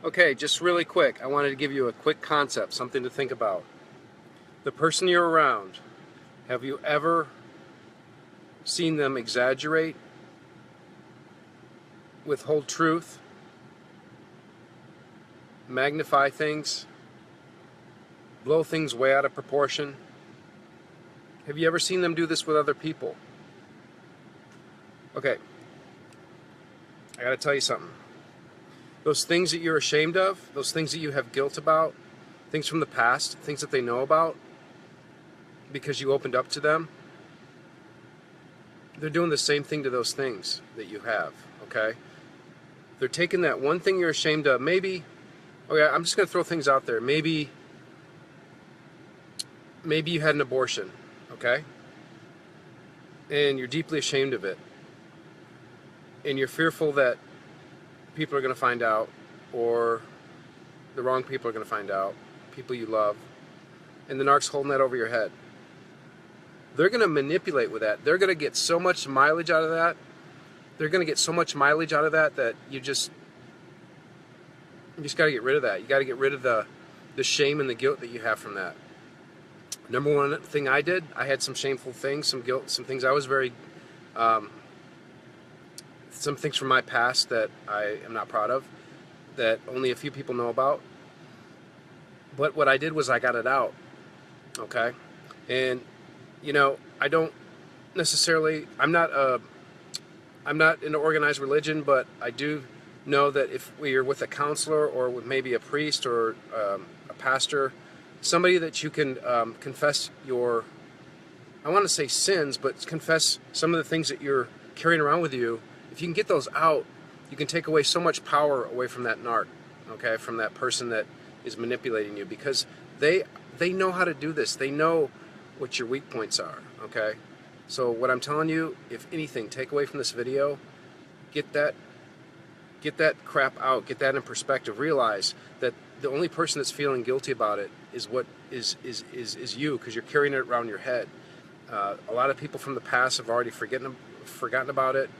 Okay, just really quick, I wanted to give you a quick concept, something to think about. The person you're around, have you ever seen them exaggerate, withhold truth, magnify things, blow things way out of proportion? Have you ever seen them do this with other people? Okay, I gotta tell you something. Those things that you're ashamed of, those things that you have guilt about, things from the past, things that they know about, because you opened up to them, they're doing the same thing to those things that you have, okay? They're taking that one thing you're ashamed of, maybe, okay, I'm just going to throw things out there. Maybe you had an abortion, okay? And you're deeply ashamed of it. And you're fearful that people are going to find out, or the wrong people are going to find out, people you love, and the narc's holding that over your head. They're going to manipulate with that. They're going to get so much mileage out of that. They're going to get so much mileage out of that that you just got to get rid of that. You got to get rid of the shame and the guilt that you have from that. Number one thing I did, I had some shameful things, some guilt, some things I was very, some things from my past that I am not proud of, that only a few people know about. But what I did was I got it out, okay? And you know, I don't necessarily, I'm not in an organized religion, but I do know that if you're with a counselor or with maybe a priest or a pastor, somebody that you can confess your, I want to say sins, but confess some of the things that you're carrying around with you, if you can get those out, you can take away so much power away from that narc, okay, from that person that is manipulating you, because they know how to do this. They know what your weak points are, okay? So what I'm telling you, if anything, take away from this video, get that crap out, get that in perspective. Realize that the only person that's feeling guilty about it is what is you, because you're carrying it around your head. A lot of people from the past have already forgotten about it,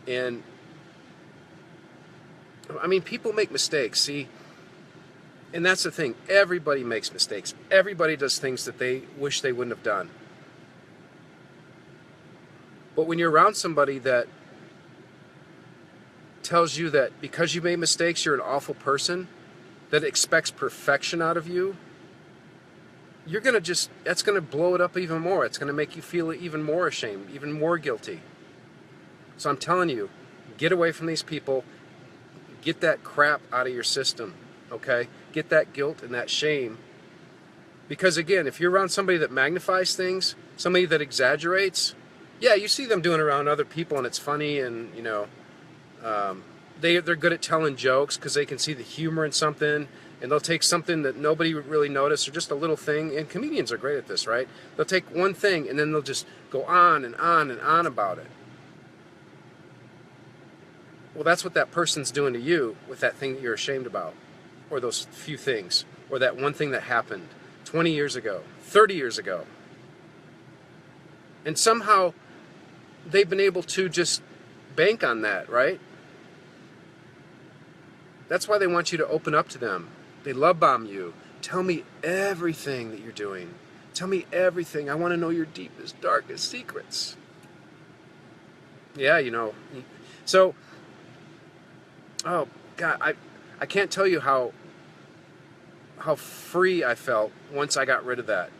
and I mean, people make mistakes. See. And that's the thing. Everybody makes mistakes. Everybody does things that they wish they wouldn't have done. But when you're around somebody that tells you that because you made mistakes, you're an awful person, that expects perfection out of you, you're going to that's going to blow it up even more. It's going to make you feel even more ashamed, even more guilty. So I'm telling you, get away from these people. Get that crap out of your system. Okay? Get that guilt and that shame. Because again, if you're around somebody that magnifies things, somebody that exaggerates, yeah, you see them doing it around other people and it's funny, and you know, they're good at telling jokes because they can see the humor in something, and they'll take something that nobody would really notice, or just a little thing, and comedians are great at this, right? They'll take one thing and then they'll just go on and on and on about it. Well, that's what that person's doing to you with that thing that you're ashamed about, or those few things, or that one thing that happened 20 years ago, 30 years ago. And somehow they've been able to just bank on that, right? That's why they want you to open up to them. They love bomb you. Tell me everything that you're doing. Tell me everything. I want to know your deepest, darkest secrets. Yeah, you know. So, oh God, I can't tell you how free I felt once I got rid of that.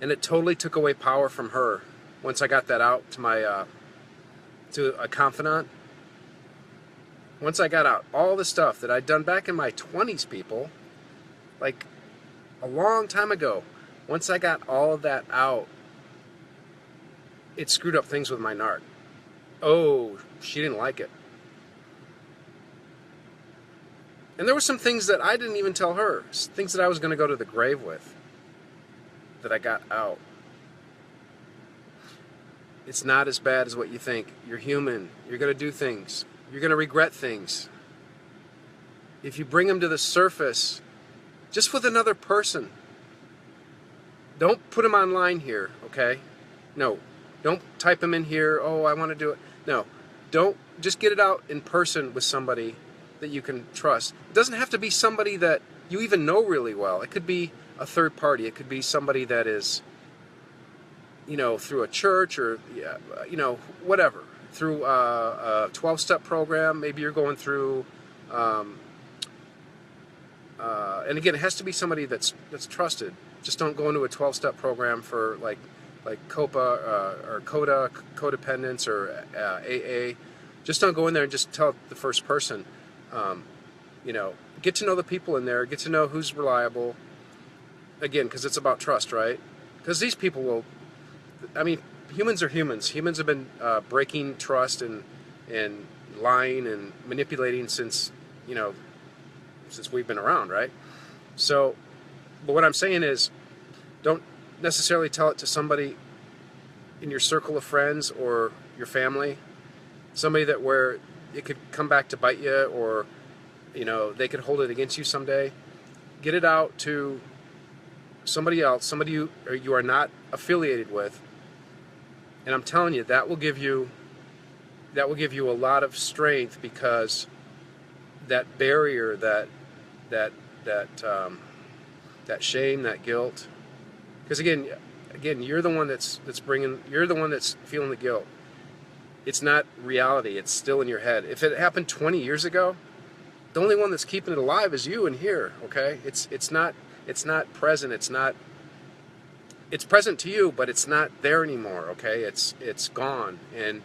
And it totally took away power from her once I got that out to my to a confidant. Once I got out all the stuff that I'd done back in my 20s, people, like a long time ago, once I got all of that out, it screwed up things with my narc. Oh, she didn't like it. And there were some things that I didn't even tell her, things that I was going to go to the grave with, that I got out. It's not as bad as what you think. You're human. You're going to do things. You're going to regret things. If you bring them to the surface, just with another person, don't put them online here, okay? No. Don't type them in here, oh, I want to do it. No. Don't, just get it out in person with somebody that you can trust. It doesn't have to be somebody that you even know really well. It could be a third party. It could be somebody that is, you know, through a church or, you know, whatever. Through a 12-step program. Maybe you're going through, and again, it has to be somebody that's trusted. Just don't go into a 12-step program for like COPA or CODA, codependence, or AA. Just don't go in there and just tell the first person. You know, get to know the people in there. Get to know who's reliable. Again, because it's about trust, right? Because these people will, I mean, humans are humans. Humans have been breaking trust and lying and manipulating since, you know, since we've been around, right? So, but what I'm saying is, don't necessarily tell it to somebody in your circle of friends or your family, somebody that where it could come back to bite you, or, you know, they could hold it against you someday. Get it out to somebody else, somebody you are not affiliated with, and I'm telling you, that will give you a lot of strength, because that barrier, that shame, that guilt, because again, you're the one that's feeling the guilt. It's not reality. It's still in your head. If it happened 20 years ago, the only one that's keeping it alive is you in here. Okay, it's not present. It's present to you, but it's not there anymore. Okay, it's gone. And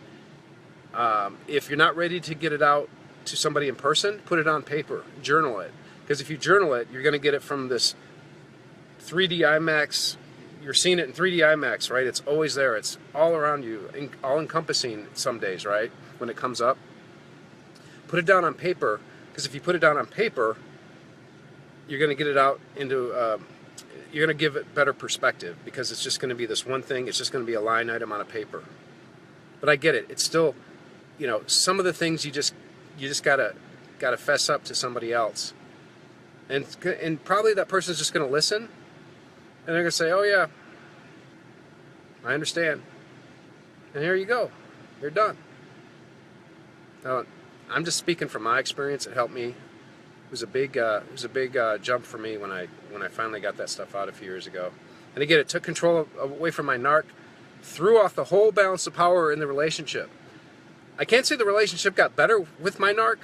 if you're not ready to get it out to somebody in person, put it on paper, journal it. Because if you journal it, you're going to get it from this 3D IMAX. You're seeing it in 3D IMAX, right? It's always there. It's all around you, all encompassing some days, right? When it comes up, put it down on paper. Because if you put it down on paper, you're going to get it out into, you're going to give it better perspective, because it's just going to be this one thing. It's just going to be a line item on a paper. But I get it. It's still, you know, some of the things you just gotta fess up to somebody else, and probably that person's just going to listen, and they're going to say, "Oh yeah, I understand," and here you go, you're done. Now, I'm just speaking from my experience. It helped me. It was a big jump for me when I finally got that stuff out a few years ago. And again, it took control away from my narc, threw off the whole balance of power in the relationship. I can't say the relationship got better with my narc.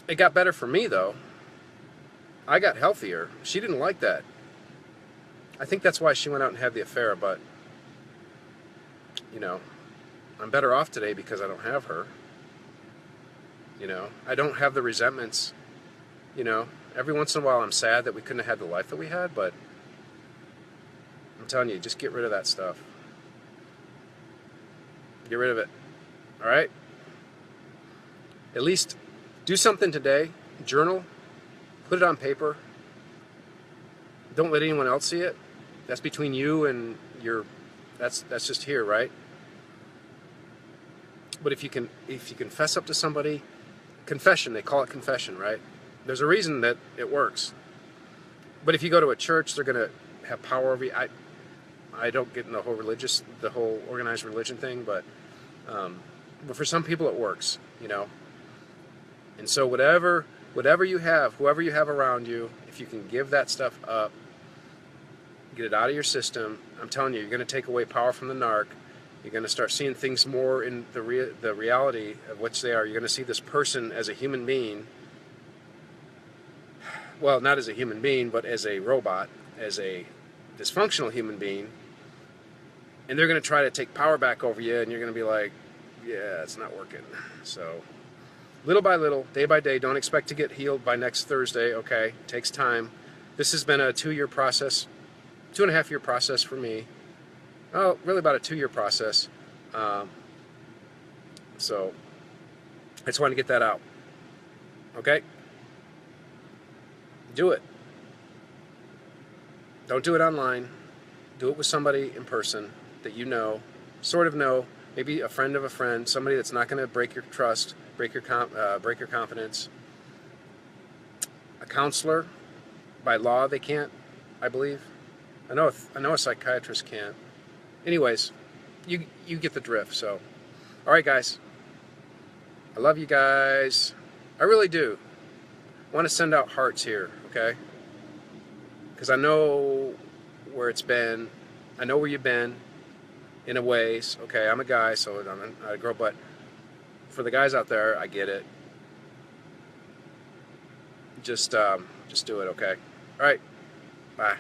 It got better for me, though. I got healthier. She didn't like that. I think that's why she went out and had the affair, but, you know, I'm better off today because I don't have her. You know, I don't have the resentments. You know, every once in a while I'm sad that we couldn't have had the life that we had, but I'm telling you, just get rid of that stuff. Get rid of it. All right? At least do something today. Journal. Put it on paper. Don't let anyone else see it. That's between you and your, that's just here, right? But if you can fess up to somebody, confession, they call it confession, right? There's a reason that it works. But if you go to a church, they're going to have power over you. I don't get in the whole organized religion thing, but for some people it works, you know. And so whatever you have, whoever you have around you, if you can give that stuff up, get it out of your system, I'm telling you, you're going to take away power from the narc. You're going to start seeing things more in the reality of which they are. You're going to see this person as a human being. Well, not as a human being, but as a robot, as a dysfunctional human being. And they're going to try to take power back over you, and you're going to be like, yeah, it's not working. So, little by little, day by day, don't expect to get healed by next Thursday, okay? It takes time. This has been a 2-year process, 2.5-year process for me. Oh, really about a 2-year process. So, I just wanted to get that out. Okay? Do it. Don't do it online. Do it with somebody in person that you know, sort of know, maybe a friend of a friend, somebody that's not going to break your trust, break your confidence. A counselor, by law, they can't, I believe. I know a psychiatrist can't. Anyways, you get the drift. So, all right, guys. I love you guys. I really do. I want to send out hearts here, okay? Because I know where it's been. I know where you've been, in a ways. Okay, I'm a guy, so I'm not a girl, but for the guys out there, I get it. Just do it, okay? All right, bye.